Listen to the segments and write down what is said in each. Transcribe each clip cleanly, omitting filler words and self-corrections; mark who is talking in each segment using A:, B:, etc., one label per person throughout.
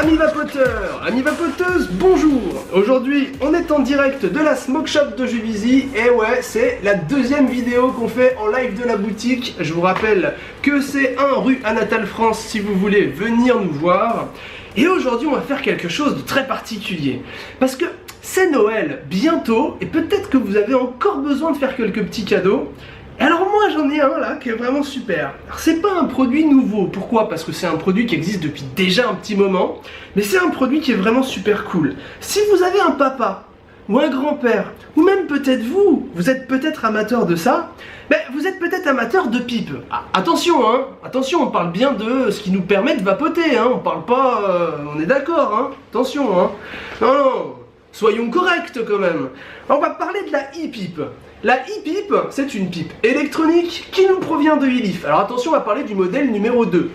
A: Amis vapoteurs, amis vapoteuses, bonjour. Aujourd'hui, on est en direct de la Smoke Shop de Juvisy. Et ouais, c'est la deuxième vidéo qu'on fait en live de la boutique. Je vous rappelle que c'est 1 rue Anatole France si vous voulez venir nous voir. Et aujourd'hui, on va faire quelque chose de très particulier. Parce que c'est Noël bientôt et peut-être que vous avez encore besoin de faire quelques petits cadeaux. Et alors moi j'en ai un là qui est vraiment super. Alors c'est pas un produit nouveau, pourquoi? Parce que c'est un produit qui existe depuis déjà un petit moment, mais c'est un produit qui est vraiment super cool. Si vous avez un papa, ou un grand-père, ou même peut-être vous êtes peut-être amateur de ça, ben vous êtes peut-être amateur de pipe. Ah, attention hein, attention, on parle bien de ce qui nous permet de vapoter, hein, on parle pas, on est d'accord hein, attention hein. Non, soyons corrects quand même. On va parler de la e-pipe. La e-pipe, c'est une pipe électronique qui nous provient de e-leaf. Alors attention, on va parler du modèle numéro 2.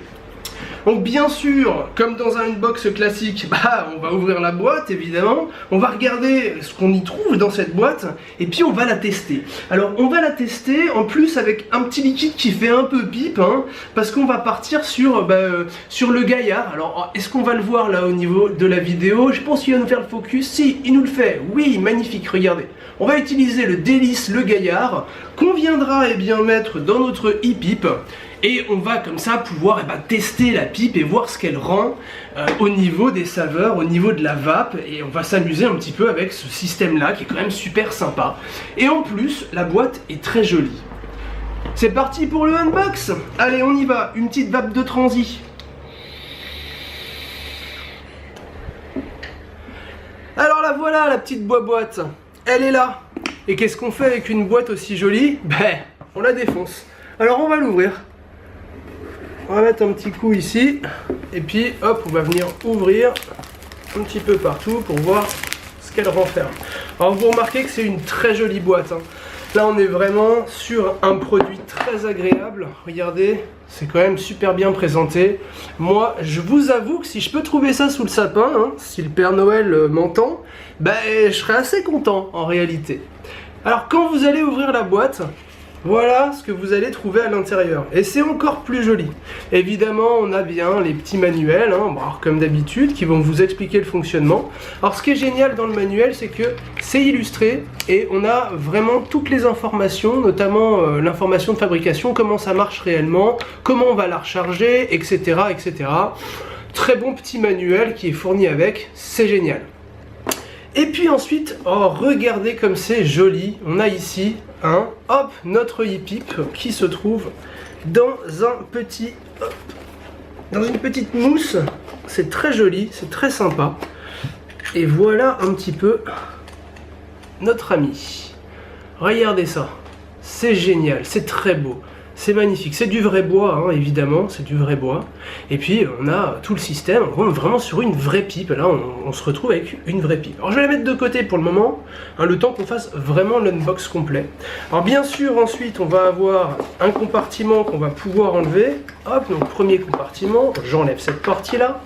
A: Donc bien sûr, comme dans un box classique, on va ouvrir la boîte évidemment, on va regarder ce qu'on y trouve dans cette boîte, et puis on va la tester. Alors on va la tester en plus avec un petit liquide qui fait un peu pipe, hein, parce qu'on va partir sur le Gaillard. Alors est-ce qu'on va le voir là au niveau de la vidéo? Je pense qu'il va nous faire le focus. Si, il nous le fait. Oui, magnifique, regardez. On va utiliser le Délice le Gaillard, qu'on viendra mettre dans notre e-pipe. Et on va comme ça pouvoir tester la pipe et voir ce qu'elle rend au niveau des saveurs, au niveau de la vape. Et on va s'amuser un petit peu avec ce système là qui est quand même super sympa. Et en plus, la boîte est très jolie. C'est parti pour le unbox. Allez, on y va, une petite vape de transi. Alors la voilà, la petite boîte. Elle est là. Et qu'est-ce qu'on fait avec une boîte aussi jolie? On la défonce. Alors on va l'ouvrir. On va mettre un petit coup ici. Et puis hop, on va venir ouvrir un petit peu partout pour voir ce qu'elle renferme. Alors vous remarquez que c'est une très jolie boîte, hein. Là on est vraiment sur un produit très agréable. Regardez, c'est quand même super bien présenté. Moi je vous avoue que si je peux trouver ça sous le sapin, hein, si le Père Noël m'entend, je serais assez content en réalité. Alors quand vous allez ouvrir la boîte, voilà ce que vous allez trouver à l'intérieur. Et c'est encore plus joli. Évidemment, on a bien les petits manuels, hein, alors, comme d'habitude, qui vont vous expliquer le fonctionnement. Alors ce qui est génial dans le manuel, c'est que c'est illustré et on a vraiment toutes les informations, notamment l'information de fabrication, comment ça marche réellement, comment on va la recharger, etc. etc. Très bon petit manuel qui est fourni avec, c'est génial. Et puis ensuite, oh, regardez comme c'est joli. On a ici notre e-pipe qui se trouve dans dans une petite mousse. C'est très joli, c'est très sympa. Et voilà un petit peu notre ami. Regardez ça, c'est génial, c'est très beau. C'est magnifique, c'est du vrai bois, hein, évidemment, c'est du vrai bois. Et puis on a tout le système, on est vraiment sur une vraie pipe. Là on se retrouve avec une vraie pipe. Alors je vais la mettre de côté pour le moment, hein, le temps qu'on fasse vraiment l'unbox complet. Alors bien sûr ensuite on va avoir un compartiment qu'on va pouvoir enlever. Hop, donc premier compartiment, j'enlève cette partie là.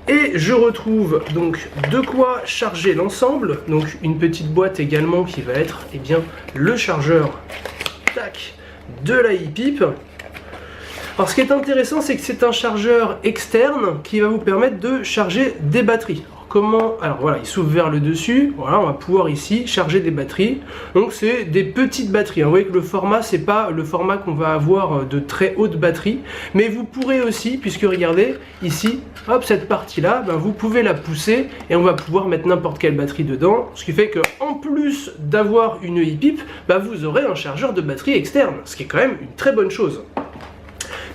A: Et je retrouve donc de quoi charger l'ensemble. Donc une petite boîte également qui va être le chargeur. Tac, de la e-pipe. Alors ce qui est intéressant, c'est que c'est un chargeur externe qui va vous permettre de charger des batteries. Alors, comment? Alors voilà, il s'ouvre vers le dessus. Voilà, on va pouvoir ici charger des batteries. Donc c'est des petites batteries. Vous voyez que le format, c'est pas le format qu'on va avoir de très haute batterie, mais vous pourrez aussi, puisque regardez ici, hop, cette partie là, vous pouvez la pousser et on va pouvoir mettre n'importe quelle batterie dedans, ce qui fait que en plus d'avoir une e-pipe, vous aurez un chargeur de batterie externe, ce qui est quand même une très bonne chose.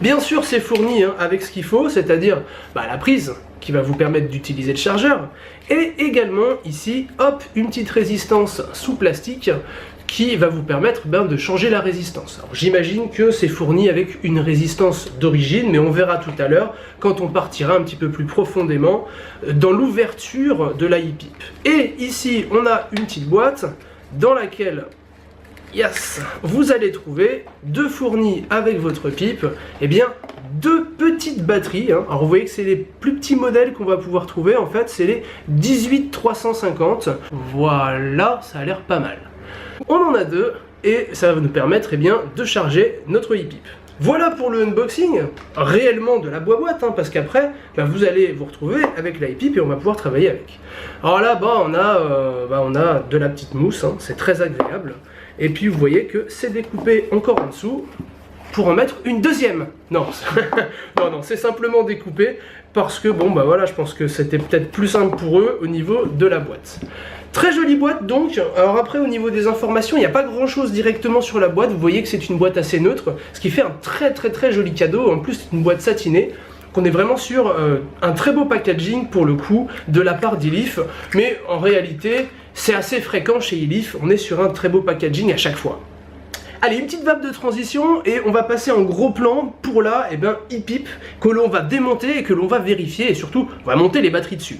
A: Bien sûr, c'est fourni avec ce qu'il faut, c'est-à-dire la prise qui va vous permettre d'utiliser le chargeur, et également ici, hop, une petite résistance sous plastique qui va vous permettre de changer la résistance. J'imagine que c'est fourni avec une résistance d'origine, mais on verra tout à l'heure quand on partira un petit peu plus profondément dans l'ouverture de la e-pipe. Et ici, on a une petite boîte dans laquelle vous allez trouver fournis avec votre pipe, deux petites batteries. Alors vous voyez que c'est les plus petits modèles qu'on va pouvoir trouver, en fait c'est les 18350. Voilà, ça a l'air pas mal. On en a deux et ça va nous permettre de charger notre e-pipe. Voilà pour le unboxing réellement de la boîte, hein, parce qu'après, vous allez vous retrouver avec l'iPip et on va pouvoir travailler avec. Alors là, on a de la petite mousse, hein, c'est très agréable. Et puis vous voyez que c'est découpé encore en dessous pour en mettre une deuxième. Non, non, c'est simplement découpé parce que voilà, je pense que c'était peut-être plus simple pour eux au niveau de la boîte. Très jolie boîte donc. Alors après au niveau des informations, il n'y a pas grand chose directement sur la boîte. Vous voyez que c'est une boîte assez neutre, ce qui fait un très joli cadeau. En plus c'est une boîte satinée. On est vraiment sur un très beau packaging pour le coup de la part d'Elif. Mais en réalité c'est assez fréquent chez Elif. On est sur un très beau packaging à chaque fois. Allez, une petite vague de transition et on va passer en gros plan pour là, iPip que l'on va démonter et que l'on va vérifier et surtout on va monter les batteries dessus.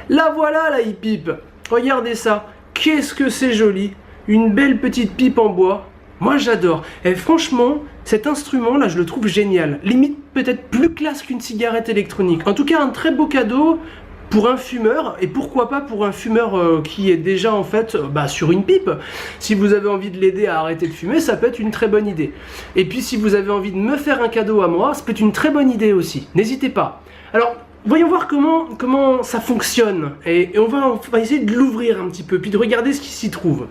A: La voilà la iPip, regardez ça, qu'est-ce que c'est joli, une belle petite pipe en bois, moi j'adore. Et franchement, cet instrument là je le trouve génial, limite peut-être plus classe qu'une cigarette électronique. En tout cas un très beau cadeau pour un fumeur, et pourquoi pas pour un fumeur qui est déjà en fait sur une pipe. Si vous avez envie de l'aider à arrêter de fumer, ça peut être une très bonne idée. Et puis si vous avez envie de me faire un cadeau à moi, ça peut être une très bonne idée aussi, n'hésitez pas. Alors, voyons voir comment ça fonctionne, et on va essayer de l'ouvrir un petit peu, puis de regarder ce qui s'y trouve.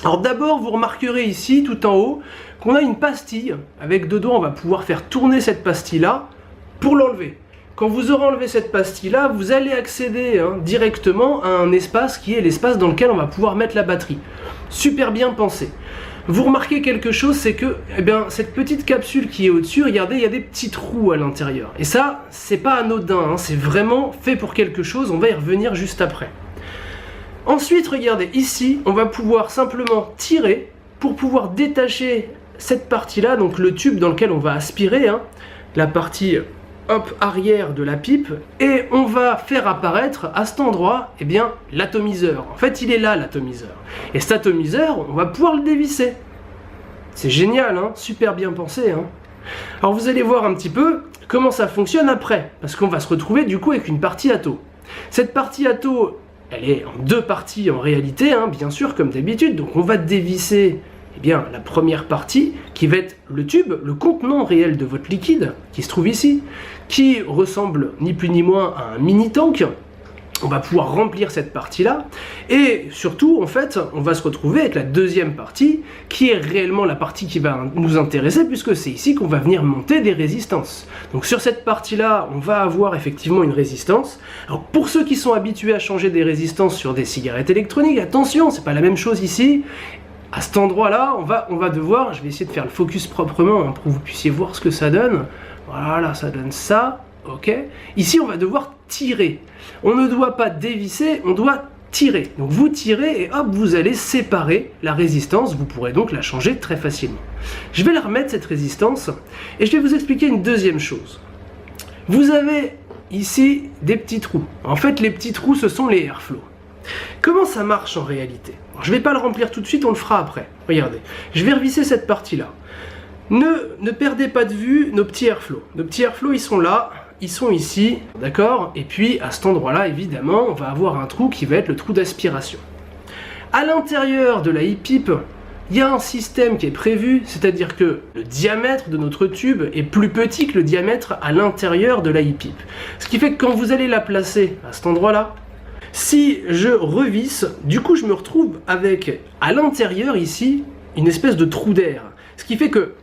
A: Alors d'abord, vous remarquerez ici, tout en haut, qu'on a une pastille, avec dedans on va pouvoir faire tourner cette pastille-là, pour l'enlever. Quand vous aurez enlevé cette pastille-là, vous allez accéder directement à un espace qui est l'espace dans lequel on va pouvoir mettre la batterie. Super bien pensé. Vous remarquez quelque chose, c'est que cette petite capsule qui est au-dessus, regardez, il y a des petits trous à l'intérieur. Et ça, c'est pas anodin, c'est vraiment fait pour quelque chose, on va y revenir juste après. Ensuite, regardez, ici, on va pouvoir simplement tirer pour pouvoir détacher cette partie-là, donc le tube dans lequel on va aspirer, la partie arrière de la pipe, et on va faire apparaître à cet endroit l'atomiseur. En fait il est là l'atomiseur, et cet atomiseur on va pouvoir le dévisser. C'est génial, super bien pensé. Alors vous allez voir un petit peu comment ça fonctionne après, parce qu'on va se retrouver du coup avec une partie ato. Cette partie ato, elle est en deux parties en réalité, bien sûr comme d'habitude. Donc on va dévisser la première partie qui va être le tube, le contenant réel de votre liquide qui se trouve ici, qui ressemble ni plus ni moins à un mini tank. On va pouvoir remplir cette partie-là, et surtout, en fait, on va se retrouver avec la deuxième partie, qui est réellement la partie qui va nous intéresser, puisque c'est ici qu'on va venir monter des résistances. Donc sur cette partie-là, on va avoir effectivement une résistance. Alors pour ceux qui sont habitués à changer des résistances sur des cigarettes électroniques, attention, c'est pas la même chose ici. À cet endroit-là, on va devoir, je vais essayer de faire le focus proprement pour que vous puissiez voir ce que ça donne. Voilà, ça donne ça, ok. Ici, on va devoir tirer. On ne doit pas dévisser, on doit tirer. Donc vous tirez et hop, vous allez séparer la résistance. Vous pourrez donc la changer très facilement. Je vais la remettre, cette résistance, et je vais vous expliquer une deuxième chose. Vous avez ici des petits trous. En fait, les petits trous, ce sont les airflows. Comment ça marche en réalité? Alors, je ne vais pas le remplir tout de suite, on le fera après. Regardez, je vais revisser cette partie-là. Ne perdez pas de vue nos petits airflows. Nos petits airflows, ils sont là, ils sont ici, d'accord? Et puis, à cet endroit-là, évidemment, on va avoir un trou qui va être le trou d'aspiration. À l'intérieur de la iPip, il y a un système qui est prévu, c'est-à-dire que le diamètre de notre tube est plus petit que le diamètre à l'intérieur de la iPip. Ce qui fait que quand vous allez la placer à cet endroit-là, si je revisse, du coup je me retrouve avec, à l'intérieur ici, une espèce de trou d'air. Ce qui fait que,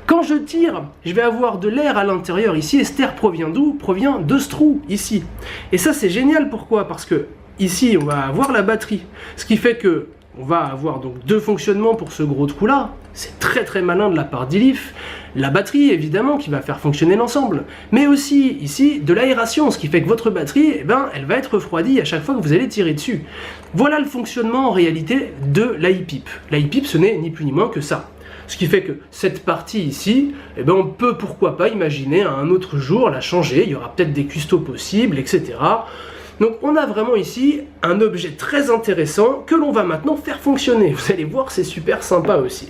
A: quand je tire, je vais avoir de l'air à l'intérieur ici, et cet air provient d'où? Provient de ce trou, ici. Et ça c'est génial, pourquoi? Parce que, ici on va avoir la batterie. Ce qui fait que, on va avoir donc deux fonctionnements pour ce gros trou là. C'est très malin de la part d'Elif. La batterie évidemment qui va faire fonctionner l'ensemble, mais aussi ici de l'aération, ce qui fait que votre batterie, elle va être refroidie à chaque fois que vous allez tirer dessus. Voilà le fonctionnement en réalité de l'iPip. L'iPip, ce n'est ni plus ni moins que ça. Ce qui fait que cette partie ici, on peut pourquoi pas imaginer à un autre jour la changer. Il y aura peut-être des custos possibles, etc. Donc on a vraiment ici un objet très intéressant que l'on va maintenant faire fonctionner. Vous allez voir, c'est super sympa aussi.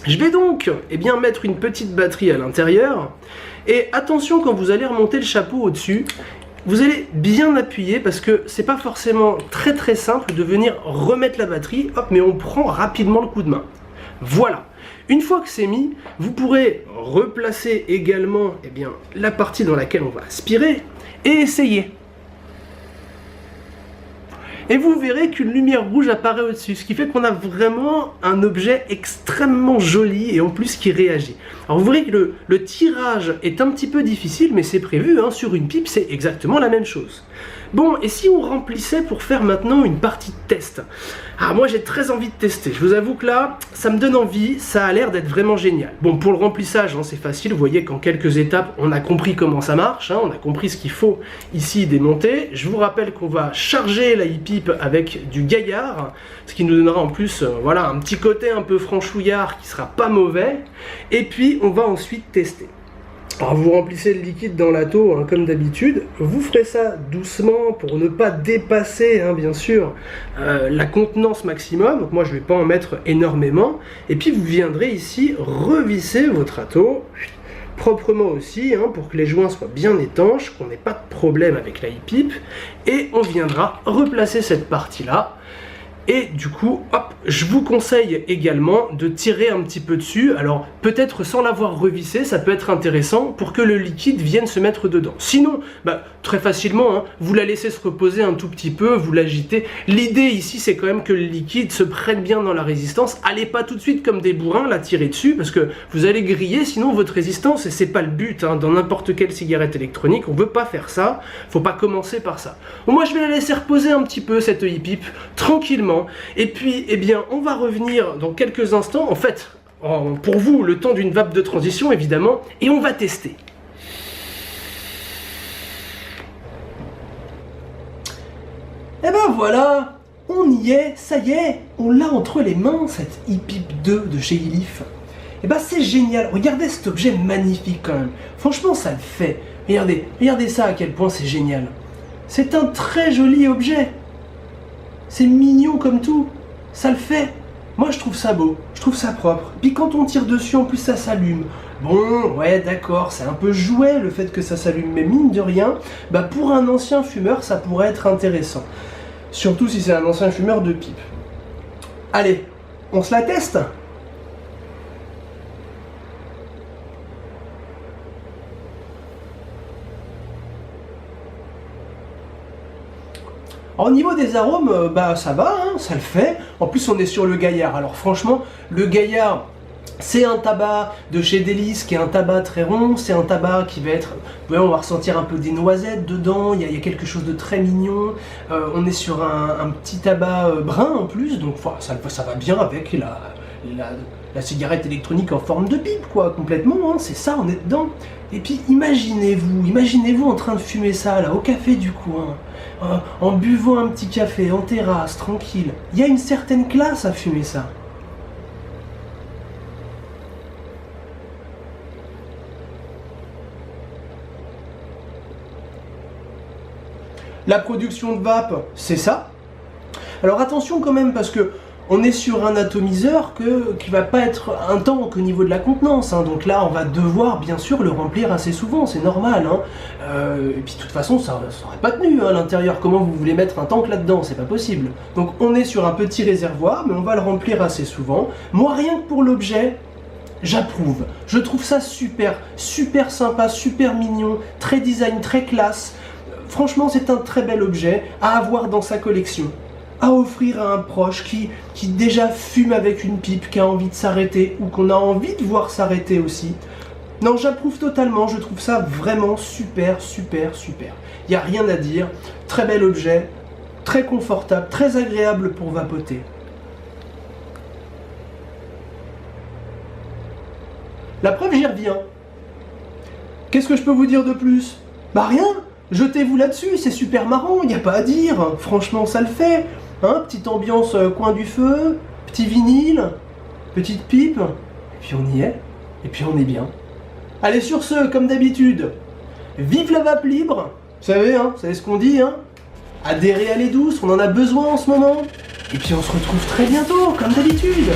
A: Je vais donc mettre une petite batterie à l'intérieur. Et attention, quand vous allez remonter le chapeau au-dessus, vous allez bien appuyer parce que c'est pas forcément très simple de venir remettre la batterie, hop, mais on prend rapidement le coup de main. Voilà. Une fois que c'est mis, vous pourrez replacer également la partie dans laquelle on va aspirer et essayer. Et vous verrez qu'une lumière rouge apparaît au-dessus, ce qui fait qu'on a vraiment un objet extrêmement joli et en plus qui réagit. Alors vous verrez que le tirage est un petit peu difficile, mais c'est prévu, hein, sur une pipe c'est exactement la même chose. Bon, et si on remplissait pour faire maintenant une partie de test? Ah, moi j'ai très envie de tester, je vous avoue que là, ça me donne envie, ça a l'air d'être vraiment génial. Bon, pour le remplissage, hein, c'est facile, vous voyez qu'en quelques étapes, on a compris comment ça marche, hein, on a compris ce qu'il faut ici démonter. Je vous rappelle qu'on va charger la e-pipe avec du gaillard, ce qui nous donnera en plus voilà, un petit côté un peu franchouillard qui sera pas mauvais, et puis on va ensuite tester. Alors vous remplissez le liquide dans la taux, hein, comme d'habitude, vous ferez ça doucement pour ne pas dépasser, hein, bien sûr, la contenance maximum. Donc moi je ne vais pas en mettre énormément, et puis vous viendrez ici revisser votre atto proprement aussi, hein, pour que les joints soient bien étanches, qu'on n'ait pas de problème avec la e-pipe, et on viendra replacer cette partie là. Et du coup, hop, je vous conseille également de tirer un petit peu dessus. Alors, peut-être sans l'avoir revissé, ça peut être intéressant pour que le liquide vienne se mettre dedans. Sinon, très facilement, hein, vous la laissez se reposer un tout petit peu, vous l'agitez. L'idée ici, c'est quand même que le liquide se prenne bien dans la résistance. Allez pas tout de suite comme des bourrins la tirer dessus, parce que vous allez griller sinon votre résistance, et c'est pas le but, hein, dans n'importe quelle cigarette électronique. On veut pas faire ça, faut pas commencer par ça. Bon, moi, je vais la laisser reposer un petit peu, cette e-pipe, tranquillement. Et puis, on va revenir dans quelques instants, en fait, pour vous, le temps d'une vape de transition, évidemment, et on va tester. Et ben voilà, on y est, ça y est, on l'a entre les mains, cette e-pipe 2 de chez iLeaf. Et ben c'est génial, regardez cet objet magnifique quand même, franchement ça le fait. Regardez ça à quel point c'est génial. C'est un très joli objet. C'est mignon comme tout, ça le fait. Moi je trouve ça beau, je trouve ça propre. Puis quand on tire dessus, en plus ça s'allume. Bon, ouais d'accord, c'est un peu jouet le fait que ça s'allume, mais mine de rien, pour un ancien fumeur ça pourrait être intéressant. Surtout si c'est un ancien fumeur de pipe. Allez, on se la teste ? Au niveau des arômes, ça va, hein, ça le fait. En plus, on est sur le gaillard. Alors franchement, le gaillard, c'est un tabac de chez Délice, qui est un tabac très rond. C'est un tabac qui va être... Vous voyez, on va ressentir un peu des noisettes dedans. Il y a quelque chose de très mignon. On est sur un petit tabac brun en plus. Donc ça va bien avec la cigarette électronique en forme de pipe, quoi, complètement. Hein, c'est ça, on est dedans. Et puis imaginez-vous en train de fumer ça, là, au café du coin. En buvant un petit café, en terrasse, tranquille. Il y a une certaine classe à fumer ça. La production de vape, c'est ça. Alors attention quand même, parce que on est sur un atomiseur qui va pas être un temps qu'au niveau de la contenance, hein. Donc là on va devoir bien sûr le remplir assez souvent, c'est normal, hein. Et puis de toute façon ça n'aurait pas tenu, hein, à l'intérieur. Comment vous voulez mettre un tank là-dedans? C'est pas possible. Donc on est sur un petit réservoir, mais on va le remplir assez souvent. Moi rien que pour l'objet, j'approuve. Je trouve ça super sympa, super mignon, très design, très classe. Franchement c'est un très bel objet à avoir dans sa collection, à offrir à un proche qui déjà fume avec une pipe, qui a envie de s'arrêter, ou qu'on a envie de voir s'arrêter aussi. Non, j'approuve totalement, je trouve ça vraiment super. Il n'y a rien à dire, très bel objet, très confortable, très agréable pour vapoter. La preuve, j'y reviens. Qu'est-ce que je peux vous dire de plus? Rien, jetez-vous là-dessus, c'est super marrant, il n'y a pas à dire, franchement ça le fait. Hein, petite ambiance coin du feu, petit vinyle, petite pipe, et puis on y est, et puis on est bien. Allez, sur ce, comme d'habitude, vive la vape libre, vous savez ce qu'on dit, hein. Adhérez à les douces, on en a besoin en ce moment. Et puis on se retrouve très bientôt, comme d'habitude.